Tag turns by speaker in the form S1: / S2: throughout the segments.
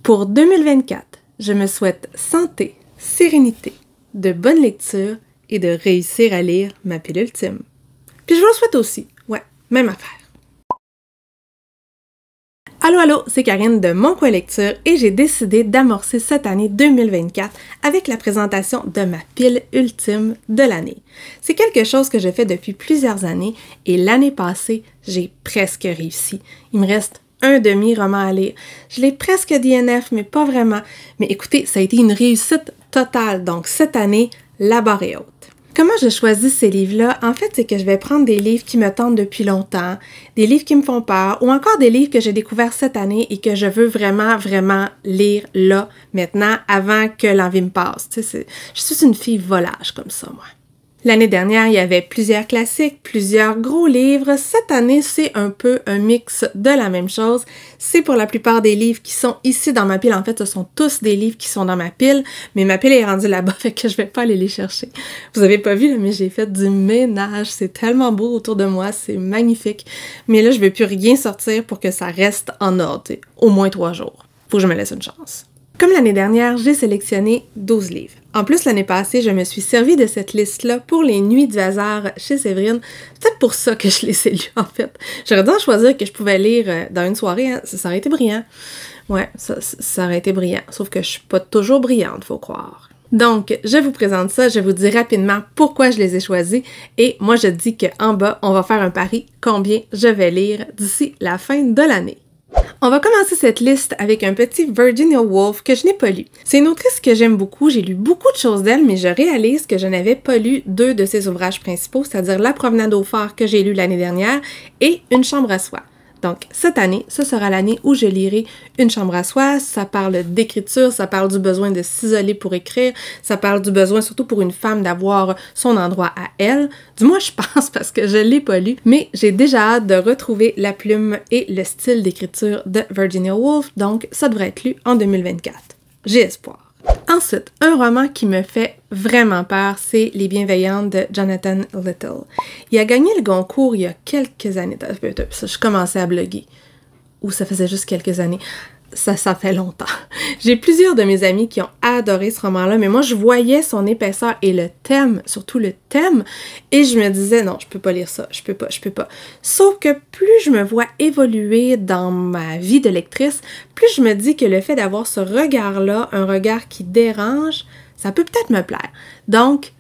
S1: Pour 2024, je me souhaite santé, sérénité, de bonnes lectures et de réussir à lire ma pile ultime. Puis je vous le souhaite aussi, ouais, même affaire. Allô, allô, c'est Karine de Mon Coin Lecture et j'ai décidé d'amorcer cette année 2024 avec la présentation de ma pile ultime de l'année. C'est quelque chose que je fais depuis plusieurs années et l'année passée, j'ai presque réussi. Il me reste un demi-roman à lire. Je l'ai presque DNF, mais pas vraiment. Mais écoutez, ça a été une réussite totale, donc cette année, la barre est haute. Comment je choisis ces livres-là? En fait, c'est que je vais prendre des livres qui me tentent depuis longtemps, des livres qui me font peur, ou encore des livres que j'ai découverts cette année et que je veux vraiment lire là, maintenant, avant que l'envie me passe. Tu sais, je suis une fille volage comme ça, moi. L'année dernière, il y avait plusieurs classiques, plusieurs gros livres. Cette année, c'est un peu un mix de la même chose. C'est pour la plupart des livres qui sont ici dans ma pile. En fait, ce sont tous des livres qui sont dans ma pile, mais ma pile est rendue là-bas, fait que je vais pas aller les chercher. Vous avez pas vu, là, mais j'ai fait du ménage. C'est tellement beau autour de moi, c'est magnifique. Mais là, je vais plus rien sortir pour que ça reste en ordre. Au moins 3 jours. Faut que je me laisse une chance. Comme l'année dernière, j'ai sélectionné 12 livres. En plus, l'année passée, je me suis servi de cette liste-là pour les Nuits du hasard chez Séverine. C'est peut-être pour ça que je les ai lus, en fait. J'aurais dû en choisir que je pouvais lire dans une soirée, hein. Ça aurait été brillant. Ouais, ça aurait été brillant. Sauf que je suis pas toujours brillante, faut croire. Donc, je vous présente ça, je vous dis rapidement pourquoi je les ai choisis et moi je dis qu'en bas, on va faire un pari combien je vais lire d'ici la fin de l'année. On va commencer cette liste avec un petit Virginia Woolf que je n'ai pas lu. C'est une autrice que j'aime beaucoup, j'ai lu beaucoup de choses d'elle, mais je réalise que je n'avais pas lu 2 de ses ouvrages principaux, c'est-à-dire La promenade au phare que j'ai lu l'année dernière et Une chambre à soi. Donc, cette année, ce sera l'année où je lirai Une chambre à soi. Ça parle d'écriture, ça parle du besoin de s'isoler pour écrire, ça parle du besoin surtout pour une femme d'avoir son endroit à elle. Du moins, je pense parce que je l'ai pas lu, mais j'ai déjà hâte de retrouver la plume et le style d'écriture de Virginia Woolf, donc ça devrait être lu en 2024. J'ai espoir. Ensuite, un roman qui me fait vraiment peur, c'est Les Bienveillantes de Jonathan Little. Il a gagné le Goncourt il y a quelques années. Je commençais à bloguer. Ou ça faisait juste quelques années. Ça fait longtemps. J'ai plusieurs de mes amis qui ont adoré ce roman-là, mais moi, je voyais son épaisseur et le thème, surtout le thème, et je me disais, non, je peux pas lire ça, je peux pas. Sauf que plus je me vois évoluer dans ma vie de lectrice, plus je me dis que le fait d'avoir ce regard-là, un regard qui dérange, ça peut peut-être me plaire. Donc,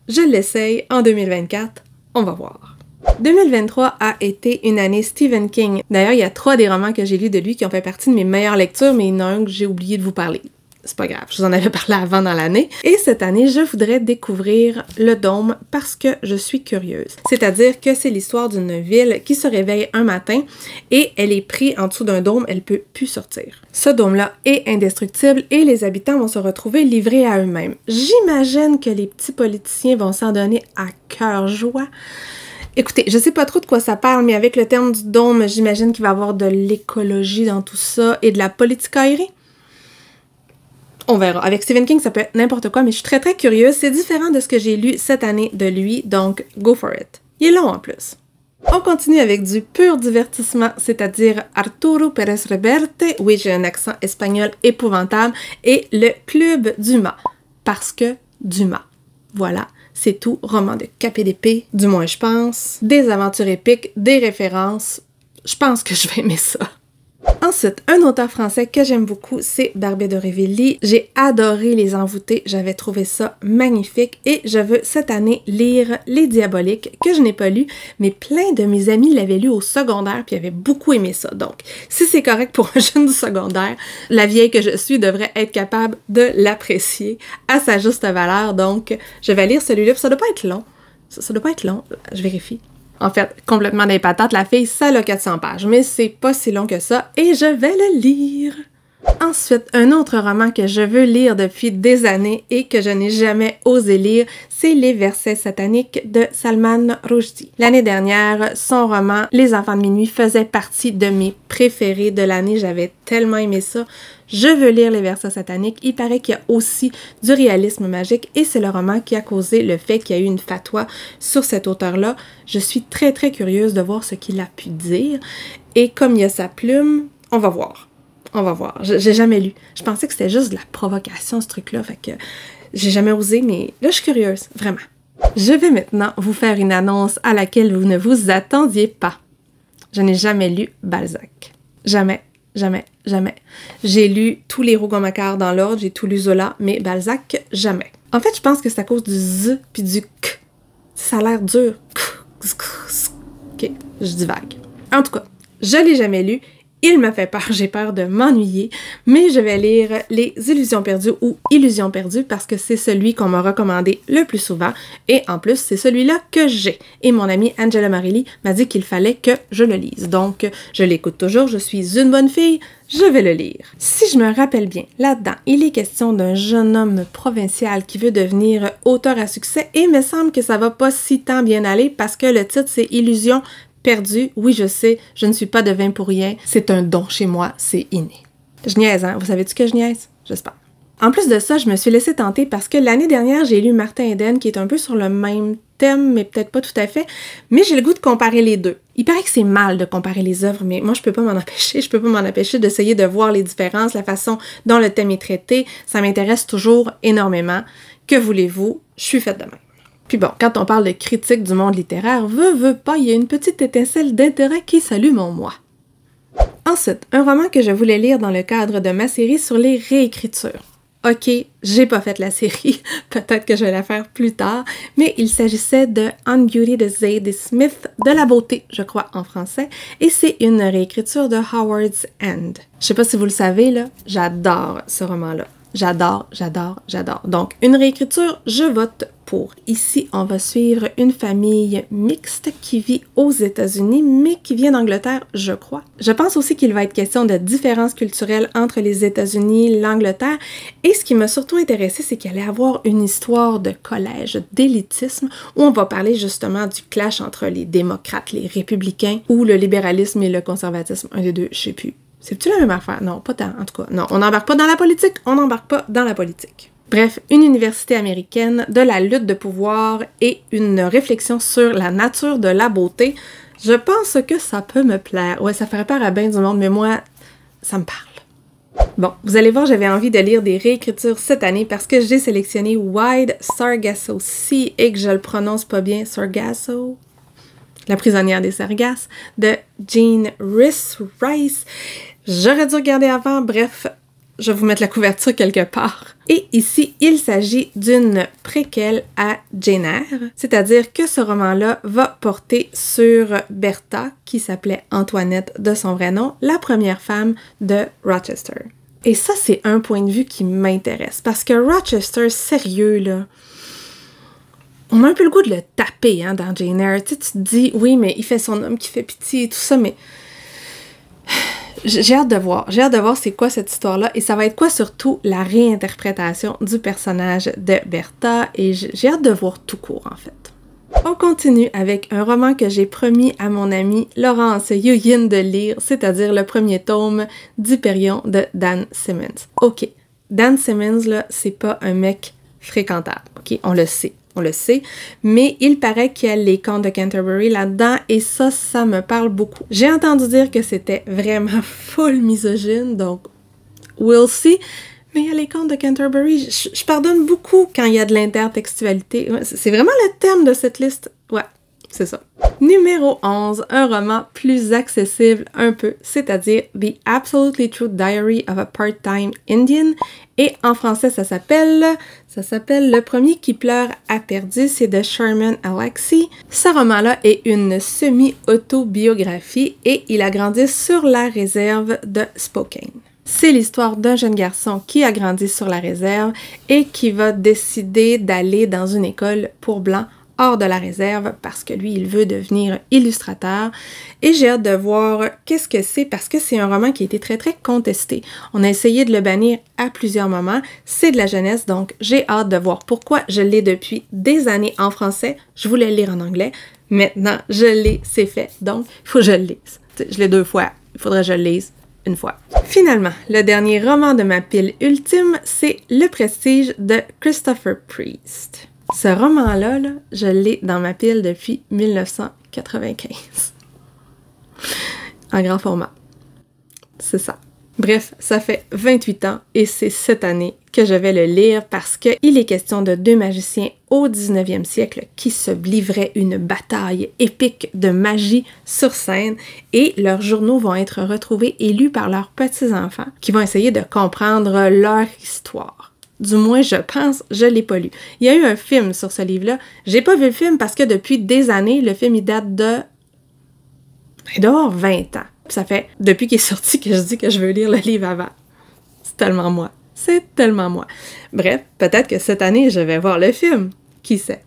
S1: je l'essaye en 2024, on va voir. 2023 a été une année Stephen King. D'ailleurs, il y a 3 des romans que j'ai lus de lui qui ont fait partie de mes meilleures lectures, mais il y en a un que j'ai oublié de vous parler. C'est pas grave, je vous en avais parlé avant dans l'année. Et cette année, je voudrais découvrir Le Dôme parce que je suis curieuse. C'est-à-dire que c'est l'histoire d'une ville qui se réveille un matin et elle est prise en dessous d'un dôme, elle peut plus sortir. Ce dôme-là est indestructible et les habitants vont se retrouver livrés à eux-mêmes. J'imagine que les petits politiciens vont s'en donner à cœur joie. Écoutez, je sais pas trop de quoi ça parle, mais avec le terme du dôme, j'imagine qu'il va y avoir de l'écologie dans tout ça et de la politicaillerie. On verra. Avec Stephen King, ça peut être n'importe quoi, mais je suis très curieuse. C'est différent de ce que j'ai lu cette année de lui, donc go for it. Il est long en plus. On continue avec du pur divertissement, c'est-à-dire Arturo Pérez Reverte, oui j'ai un accent espagnol épouvantable, et Le Club Dumas, parce que Dumas. Voilà. C'est tout, roman de cap et d'épée, du moins je pense. Des aventures épiques, des références. Je pense que je vais aimer ça. Ensuite, un auteur français que j'aime beaucoup, c'est Barbé d'Aurevilly. J'ai adoré Les Envoûtés, j'avais trouvé ça magnifique et je veux cette année lire Les Diaboliques, que je n'ai pas lu, mais plein de mes amis l'avaient lu au secondaire puis avaient beaucoup aimé ça. Donc, si c'est correct pour un jeune du secondaire, la vieille que je suis devrait être capable de l'apprécier à sa juste valeur. Donc, je vais lire celui-là, puis ça doit pas être long. Ça doit pas être long, je vérifie. En fait, complètement des patates, la fille, ça a 400 pages, mais c'est pas si long que ça, et je vais le lire! Ensuite, un autre roman que je veux lire depuis des années et que je n'ai jamais osé lire, c'est Les Versets sataniques de Salman Rushdie. L'année dernière, son roman Les Enfants de minuit faisait partie de mes préférés de l'année. J'avais tellement aimé ça. Je veux lire Les Versets sataniques. Il paraît qu'il y a aussi du réalisme magique et c'est le roman qui a causé le fait qu'il y a eu une fatwa sur cet auteur-là. Je suis très curieuse de voir ce qu'il a pu dire et comme il y a sa plume, on va voir. On va voir. J'ai jamais lu. Je pensais que c'était juste de la provocation, ce truc-là, fait que j'ai jamais osé, mais là, je suis curieuse, vraiment. Je vais maintenant vous faire une annonce à laquelle vous ne vous attendiez pas. Je n'ai jamais lu Balzac. Jamais, jamais, jamais. J'ai lu tous les Rougon-Macquart dans l'ordre, j'ai tout lu Zola, mais Balzac, jamais. En fait, je pense que c'est à cause du Z puis du K. Ça a l'air dur. Ok, je divague. En tout cas, je l'ai jamais lu. Il me fait peur, j'ai peur de m'ennuyer, mais je vais lire Les Illusions perdues ou Illusions perdues parce que c'est celui qu'on m'a recommandé le plus souvent et en plus, c'est celui-là que j'ai. Et mon amie Angela Marilli m'a dit qu'il fallait que je le lise. Donc, je l'écoute toujours, je suis une bonne fille, je vais le lire. Si je me rappelle bien, là-dedans, il est question d'un jeune homme provincial qui veut devenir auteur à succès et il me semble que ça va pas si tant bien aller parce que le titre c'est Illusions perdu, oui je sais, je ne suis pas devin pour rien, c'est un don chez moi, c'est inné. Je niaise, hein? Vous savez-tu que je niaise? J'espère. En plus de ça, je me suis laissée tenter parce que l'année dernière, j'ai lu Martin Eden qui est un peu sur le même thème, mais peut-être pas tout à fait, mais j'ai le goût de comparer les deux. Il paraît que c'est mal de comparer les œuvres, mais moi je peux pas m'en empêcher d'essayer de voir les différences, la façon dont le thème est traité, ça m'intéresse toujours énormément. Que voulez-vous? Je suis faite de même. Puis bon, quand on parle de critique du monde littéraire, veut pas, il y a une petite étincelle d'intérêt qui s'allume en moi. Ensuite, un roman que je voulais lire dans le cadre de ma série sur les réécritures. Ok, j'ai pas fait la série, peut-être que je vais la faire plus tard, mais il s'agissait de On Beauty de Zadie Smith, de la beauté, je crois, en français, et c'est une réécriture de Howard's End. Je sais pas si vous le savez, là, j'adore ce roman-là. J'adore. Donc, une réécriture, je vote pour. Ici, on va suivre une famille mixte qui vit aux États-Unis, mais qui vient d'Angleterre, je crois. Je pense aussi qu'il va être question de différences culturelles entre les États-Unis et l'Angleterre. Et ce qui m'a surtout intéressé, c'est qu'il allait avoir une histoire de collège, d'élitisme, où on va parler justement du clash entre les démocrates, les républicains, ou le libéralisme et le conservatisme. Un des deux, je sais plus. C'est-tu la même affaire? Non, pas tant, en tout cas. Non, on n'embarque pas dans la politique, on n'embarque pas dans la politique. Bref, une université américaine, de la lutte de pouvoir et une réflexion sur la nature de la beauté. Je pense que ça peut me plaire. Ouais, ça ferait peur à bien du monde, mais moi, ça me parle. Bon, vous allez voir, j'avais envie de lire des réécritures cette année parce que j'ai sélectionné Wide Sargasso Sea et que je le prononce pas bien, Sargasso. La prisonnière des Sargasses, de Jean Rhys Rice. J'aurais dû regarder avant, bref, je vais vous mettre la couverture quelque part. Et ici, il s'agit d'une préquelle à Jane Eyre, c'est-à-dire que ce roman-là va porter sur Bertha, qui s'appelait Antoinette de son vrai nom, la première femme de Rochester. Et ça, c'est un point de vue qui m'intéresse, parce que Rochester, sérieux, là, on a un peu le goût de le taper hein, dans Jane Eyre. Tu te dis, oui, mais il fait son homme qui fait pitié et tout ça, mais j'ai hâte de voir. J'ai hâte de voir c'est quoi cette histoire-là et ça va être quoi surtout la réinterprétation du personnage de Bertha et j'ai hâte de voir tout court en fait. On continue avec un roman que j'ai promis à mon amie Laurence Yuyin de lire, c'est-à-dire le premier tome d'Hyperion de Dan Simmons. Ok, Dan Simmons, là, c'est pas un mec fréquentable, ok, on le sait, mais il paraît qu'il y a les contes de Canterbury là-dedans et ça me parle beaucoup. J'ai entendu dire que c'était vraiment full misogyne, donc we'll see, mais il y a les contes de Canterbury, je pardonne beaucoup quand il y a de l'intertextualité. C'est vraiment le thème de cette liste. Ouais, c'est ça. Numéro 11, un roman plus accessible un peu, c'est-à-dire The Absolutely True Diary of a Part-Time Indian. Et en français, ça s'appelle Le premier qui pleure a perdu, c'est de Sherman Alexie. Ce roman-là est une semi-autobiographie et il a grandi sur la réserve de Spokane. C'est l'histoire d'un jeune garçon qui a grandi sur la réserve et qui va décider d'aller dans une école pour blancs hors de la réserve parce que lui, il veut devenir illustrateur. Et j'ai hâte de voir qu'est-ce que c'est parce que c'est un roman qui a été très, très contesté. On a essayé de le bannir à plusieurs moments. C'est de la jeunesse, donc j'ai hâte de voir pourquoi je l'ai depuis des années en français. Je voulais le lire en anglais. Maintenant, je l'ai, c'est fait. Donc, il faut que je le lise. Je l'ai 2 fois. Il faudrait que je le lise 1 fois. Finalement, le dernier roman de ma pile ultime, c'est Le Prestige de Christopher Priest. Ce roman-là, là, je l'ai dans ma pile depuis 1995. En grand format. C'est ça. Bref, ça fait 28 ans et c'est cette année que je vais le lire parce qu'il est question de deux magiciens au 19e siècle qui se livraient une bataille épique de magie sur scène et leurs journaux vont être retrouvés et lus par leurs petits-enfants qui vont essayer de comprendre leur histoire. Du moins, je pense, je l'ai pas lu. Il y a eu un film sur ce livre-là. J'ai pas vu le film parce que depuis des années, le film il date de... il doit avoir 20 ans. Ça fait depuis qu'il est sorti que je dis que je veux lire le livre avant. C'est tellement moi. C'est tellement moi. Bref, peut-être que cette année, je vais voir le film. Qui sait?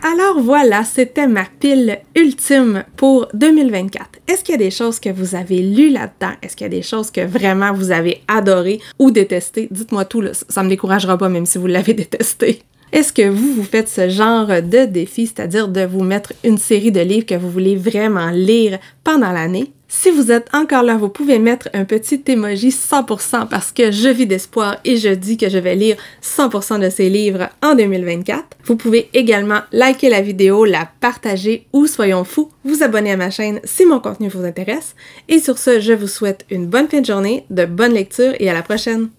S1: Alors voilà, c'était ma pile ultime pour 2024. Est-ce qu'il y a des choses que vous avez lues là-dedans? Est-ce qu'il y a des choses que vraiment vous avez adorées ou détestées? Dites-moi tout, là, ça me découragera pas même si vous l'avez détesté. Est-ce que vous faites ce genre de défi, c'est-à-dire de vous mettre une série de livres que vous voulez vraiment lire pendant l'année? Si vous êtes encore là, vous pouvez mettre un petit emoji 100% parce que je vis d'espoir et je dis que je vais lire 100% de ces livres en 2024. Vous pouvez également liker la vidéo, la partager ou, soyons fous, vous abonner à ma chaîne si mon contenu vous intéresse. Et sur ce, je vous souhaite une bonne fin de journée, de bonnes lectures et à la prochaine!